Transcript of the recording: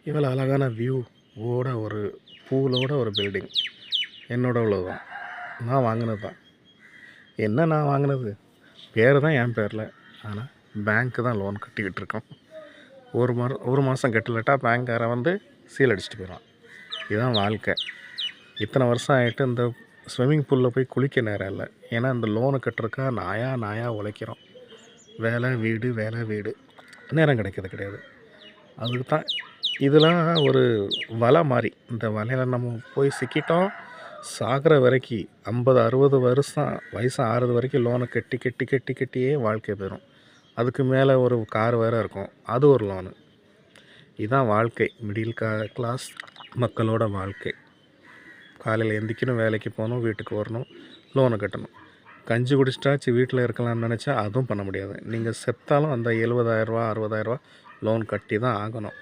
இவ்வளோ அழகான வியூ ஓட ஒரு பூலோட ஒரு பில்டிங் என்னோட உள்ளது தான். நான் வாங்கினது தான். என்ன நான் வாங்கினது பேர் தான் என் பேரில், ஆனால் பேங்க்கு தான் லோன் கட்டிக்கிட்டு இருக்கோம். ஒரு மாதம் கட்டலட்டா பேங்க்காரன் வந்து சீல் அடிச்சுட்டு போயிடுவான். இதுதான் வாழ்க்கை. இத்தனை வருஷம் ஆகிட்டு இந்த ஸ்விம்மிங் பூலில் போய் குளிக்க நேரம் இல்லை. ஏன்னா இந்த லோனு கட்டுறக்கா நாயாக உழைக்கிறோம். வேலை வீடு நேரம் கிடைக்கிறது கிடையாது. அதுக்கு தான் இதெல்லாம் ஒரு வலை மாதிரி. இந்த வலையில் நம்ம போய் சிக்கிட்டோம், சாகிற வரைக்கும் 50-60 வயசு ஆறுது வரைக்கும் லோனை கட்டியே வாழ்க்கை போயிடும். அதுக்கு மேலே ஒரு கார் வேறு இருக்கும், அது ஒரு லோனு. இதுதான் வாழ்க்கை. மிடில் கிளாஸ் மக்களோட வாழ்க்கை. காலையில் எந்திக்கணும், வேலைக்கு போகணும், வீட்டுக்கு வரணும், லோனை கட்டணும். கஞ்சி குடிச்சிட்டாச்சு வீட்டில் இருக்கலாம்னு நினச்சா அதுவும் பண்ண முடியாது. நீங்கள் செத்தாலும் அந்த 70,000 ரூபா 60,000 ரூபா லோன் கட்டி தான் ஆகணும்.